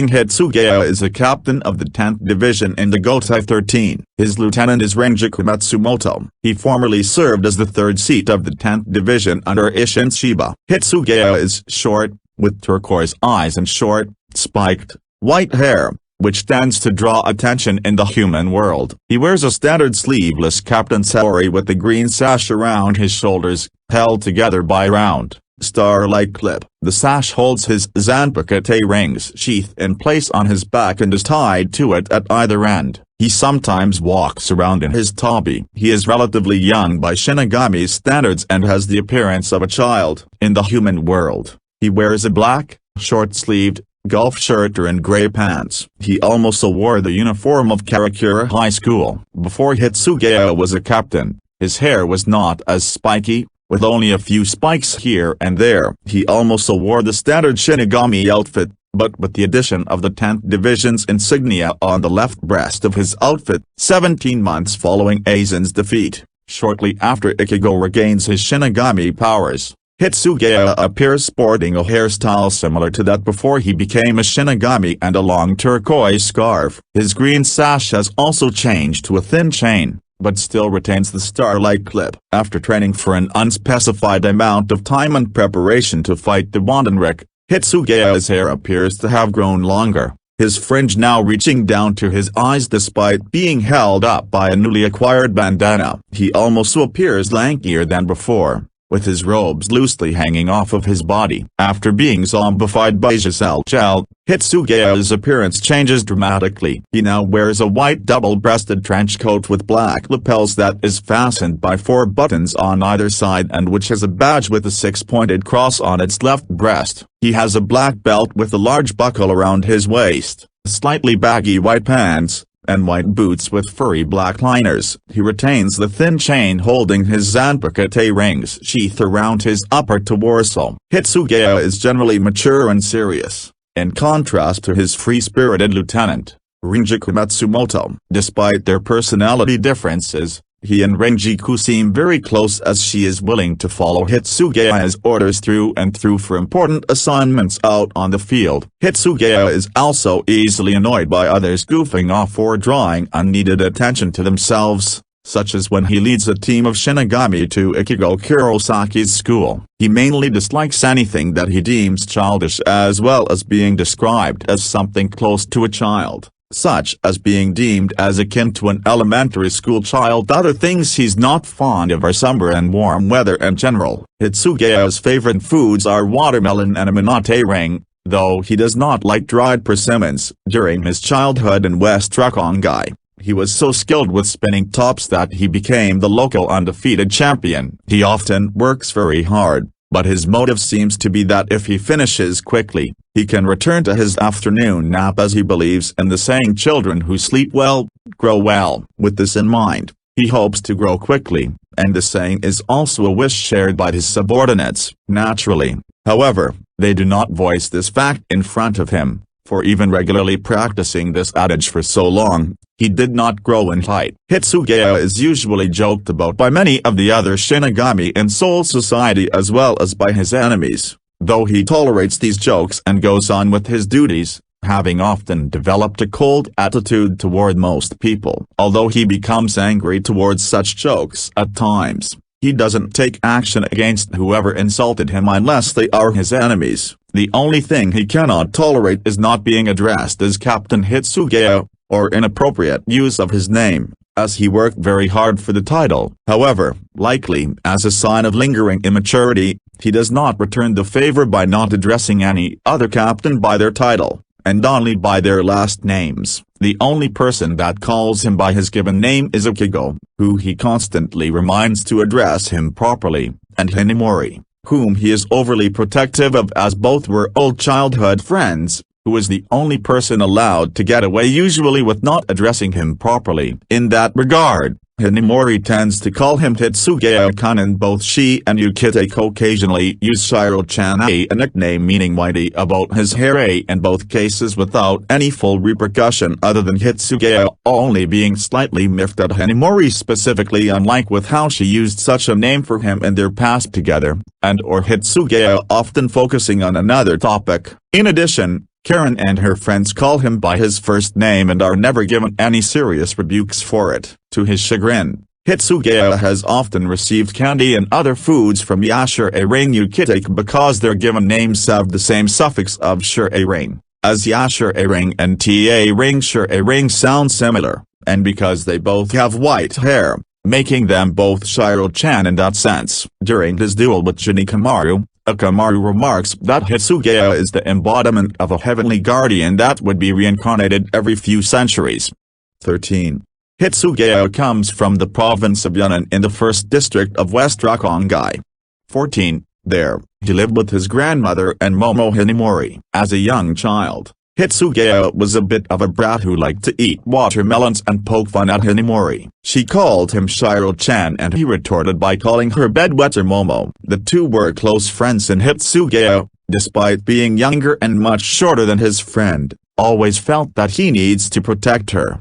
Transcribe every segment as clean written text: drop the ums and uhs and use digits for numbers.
Hitsugaya is a captain of the 10th Division in the Gotei 13. His lieutenant is Rangiku Matsumoto. He formerly served as the 3rd seat of the 10th Division under Isshin Shiba. Hitsugaya is short, with turquoise eyes and short, spiked, white hair, which tends to draw attention in the human world. He wears a standard sleeveless captain's sari with the green sash around his shoulders, held together by a round, star-like clip. The sash holds his Zanpakutō rings sheath in place on his back and is tied to it at either end. He sometimes walks around in his tabi. He is relatively young by Shinigami standards and has the appearance of a child. In the human world, he wears a black, short-sleeved, golf shirt and gray pants. He also wore the uniform of Karakura High School. Before Hitsugaya was a captain, his hair was not as spiky, with only a few spikes here and there. He also wore the standard Shinigami outfit, but with the addition of the 10th Division's insignia on the left breast of his outfit. 17 months following Aizen's defeat, shortly after Ichigo regains his Shinigami powers, Hitsugaya appears sporting a hairstyle similar to that before he became a Shinigami and a long turquoise scarf. His green sash has also changed to a thin chain, but still retains the star-like clip. After training for an unspecified amount of time and preparation to fight the Wandenrick, Hitsugaya's hair appears to have grown longer, his fringe now reaching down to his eyes despite being held up by a newly acquired bandana. He also appears lankier than before, with his robes loosely hanging off of his body. After being zombified by Giselle Chell, Hitsugaya's appearance changes dramatically. He now wears a white double-breasted trench coat with black lapels that is fastened by 4 buttons on either side and which has a badge with a 6-pointed cross on its left breast. He has a black belt with a large buckle around his waist, slightly baggy white pants, and white boots with furry black liners. He retains the thin chain holding his Zanpakutō rings sheath around his upper torso. Hitsugaya is generally mature and serious, in contrast to his free-spirited lieutenant, Rangiku Matsumoto. Despite their personality differences, he and Rangiku seem very close as she is willing to follow Hitsugaya's orders through and through for important assignments out on the field. Hitsugaya is also easily annoyed by others goofing off or drawing unneeded attention to themselves, such as when he leads a team of Shinigami to Ichigo Kurosaki's school. He mainly dislikes anything that he deems childish as well as being described as something close to a child, such as being deemed as akin to an elementary school child. Other things he's not fond of are summer and warm weather in general. Hitsugaya's favorite foods are watermelon and a minate ring, though he does not like dried persimmons. During his childhood in West Rakongai, he was so skilled with spinning tops that he became the local undefeated champion. He often works very hard, but his motive seems to be that if he finishes quickly, he can return to his afternoon nap, as he believes in the saying children who sleep well, grow well. With this in mind, he hopes to grow quickly, and the saying is also a wish shared by his subordinates. Naturally, however, they do not voice this fact in front of him, for even regularly practicing this adage for so long, he did not grow in height. Hitsugaya is usually joked about by many of the other Shinigami in Soul Society as well as by his enemies, though he tolerates these jokes and goes on with his duties, having often developed a cold attitude toward most people. Although he becomes angry towards such jokes at times, he doesn't take action against whoever insulted him unless they are his enemies. The only thing he cannot tolerate is not being addressed as Captain Hitsugaya, or inappropriate use of his name, as he worked very hard for the title. However, likely as a sign of lingering immaturity, he does not return the favor by not addressing any other captain by their title, and only by their last names. The only person that calls him by his given name is Ichigo, who he constantly reminds to address him properly, and Hinamori, whom he is overly protective of as both were old childhood friends, who is the only person allowed to get away usually with not addressing him properly. In that regard, Hinamori tends to call him Hitsugaya-kun, and both she and Yukitake occasionally use Shiro-chan, a nickname meaning whitey, about his hair, in both cases without any full repercussion other than Hitsugaya only being slightly miffed at Hinamori specifically, unlike with how she used such a name for him in their past together, and or Hitsugaya often focusing on another topic. In addition, Karen and her friends call him by his first name and are never given any serious rebukes for it. To his chagrin, Hitsugaya has often received candy and other foods from Yashiro-ring Yukitake because their given names have the same suffix of shiro-ring, as Yashiro-ring and ta-ring shiro-ring sound similar, and because they both have white hair, making them both Shiro-chan in that sense. During his duel with Shinigami, Akamaru remarks that Hitsugaya is the embodiment of a heavenly guardian that would be reincarnated every few centuries. 13. Hitsugaya comes from the province of Yunnan in the 1st district of West Rakongai. 14. There, he lived with his grandmother and Momo Hinamori. As a young child, Hitsugaya was a bit of a brat who liked to eat watermelons and poke fun at Hinamori. She called him Shiro-chan and he retorted by calling her bedwetter Momo. The two were close friends, and Hitsugaya, despite being younger and much shorter than his friend, always felt that he needs to protect her.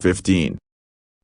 15.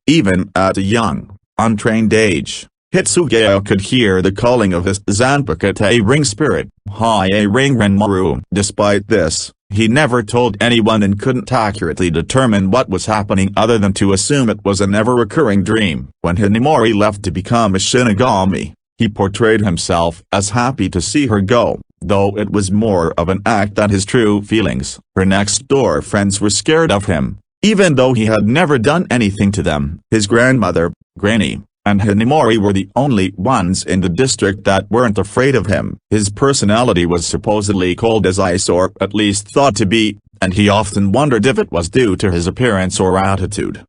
Even at a young, untrained age, Hitsugaya could hear the calling of his Zanpakutō ring spirit, Hyōrinmaru. Despite this, he never told anyone and couldn't accurately determine what was happening other than to assume it was an ever-recurring dream. When Hinamori left to become a Shinigami, he portrayed himself as happy to see her go, though it was more of an act than his true feelings. Her next-door friends were scared of him, even though he had never done anything to them. His grandmother, Granny, and Hinamori were the only ones in the district that weren't afraid of him. His personality was supposedly cold as ice, or at least thought to be, and he often wondered if it was due to his appearance or attitude.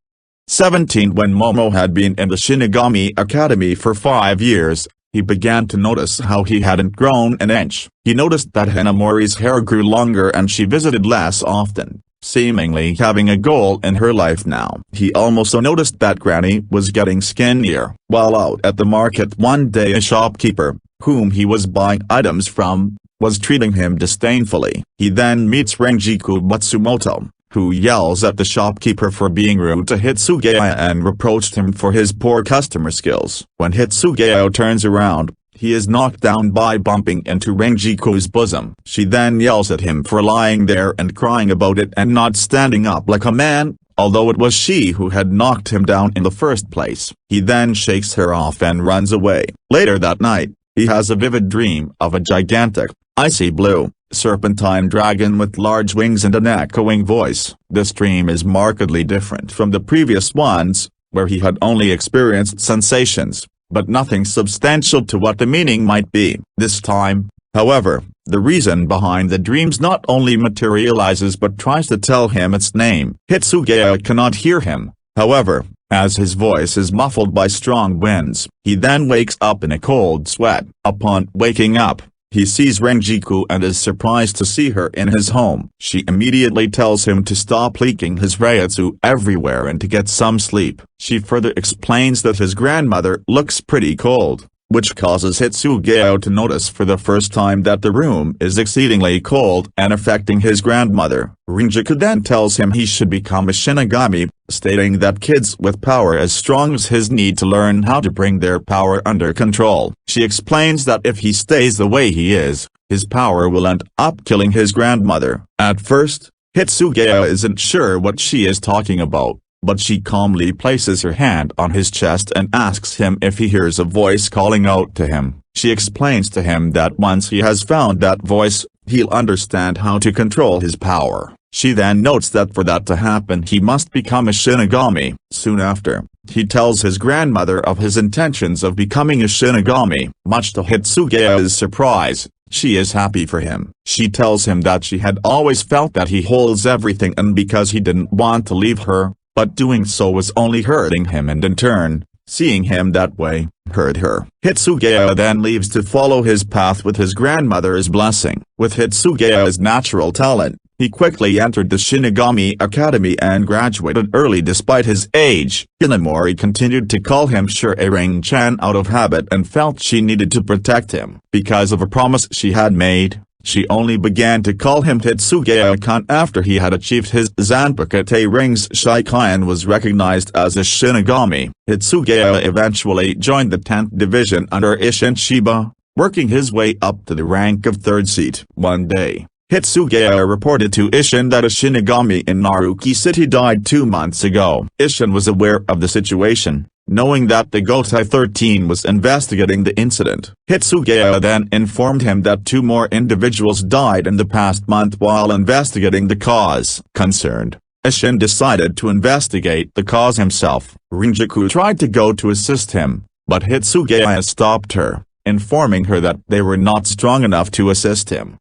17. When Momo had been in the Shinigami Academy for 5 years, he began to notice how he hadn't grown an inch. He noticed that Hinamori's hair grew longer and she visited less often, seemingly having a goal in her life now. He also noticed that Granny was getting skinnier. While out at the market one day, a shopkeeper, whom he was buying items from, was treating him disdainfully. He then meets Rangiku Matsumoto, who yells at the shopkeeper for being rude to Hitsugaya and reproached him for his poor customer skills. When Hitsugaya turns around, he is knocked down by bumping into Rangiku's bosom. She then yells at him for lying there and crying about it and not standing up like a man, although it was she who had knocked him down in the first place. He then shakes her off and runs away. Later that night, he has a vivid dream of a gigantic, icy blue, serpentine dragon with large wings and an echoing voice. This dream is markedly different from the previous ones, where he had only experienced sensations, but nothing substantial to what the meaning might be. This time, however, the reason behind the dreams not only materializes but tries to tell him its name. Hitsugaya cannot hear him, however, as his voice is muffled by strong winds. He then wakes up in a cold sweat. Upon waking up, he sees Rangiku and is surprised to see her in his home. She immediately tells him to stop leaking his reiatsu everywhere and to get some sleep. She further explains that his grandmother looks pretty cold, which causes Hitsugaya to notice for the first time that the room is exceedingly cold and affecting his grandmother. Rangiku then tells him he should become a Shinigami, stating that kids with power as strong as his need to learn how to bring their power under control. She explains that if he stays the way he is, his power will end up killing his grandmother. At first, Hitsugaya isn't sure what she is talking about, but she calmly places her hand on his chest and asks him if he hears a voice calling out to him. She explains to him that once he has found that voice, he'll understand how to control his power. She then notes that for that to happen he must become a Shinigami. Soon after, he tells his grandmother of his intentions of becoming a Shinigami. Much to Hitsugaya's surprise, she is happy for him. She tells him that she had always felt that he holds everything, and because he didn't want to leave her, but doing so was only hurting him, and in turn, seeing him that way, hurt her. Hitsugaya then leaves to follow his path with his grandmother's blessing. With Hitsugaya's natural talent, He quickly entered the Shinigami Academy and graduated early despite his age. Hyōrinmaru continued to call him Shorin-chan out of habit and felt she needed to protect him. Because of a promise she had made, she only began to call him Hitsugaya-kan after he had achieved his Zanpakutō rings. Shikai and was recognized as a Shinigami. Hitsugaya eventually joined the 10th Division under Isshin Shiba, working his way up to the rank of 3rd seat. One day, Hitsugaya reported to Isshin that a Shinigami in Naruki City died 2 months ago. Isshin was aware of the situation, knowing that the Gotei 13 was investigating the incident. Hitsugaya then informed him that 2 more individuals died in the past month while investigating the cause. Concerned, Isshin decided to investigate the cause himself. Rangiku tried to go to assist him, but Hitsugaya stopped her, informing her that they were not strong enough to assist him.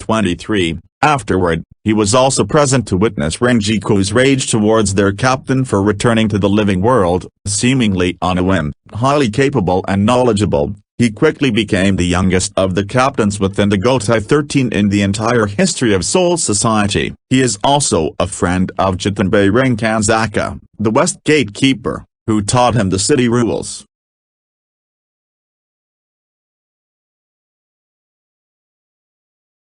23. Afterward, he was also present to witness Rangiku's rage towards their captain for returning to the living world, seemingly on a whim. Highly capable and knowledgeable, he quickly became the youngest of the captains within the Gotei 13 in the entire history of Soul Society. He is also a friend of Jitanbei Rinkanzaka, the West Gatekeeper, who taught him the city rules.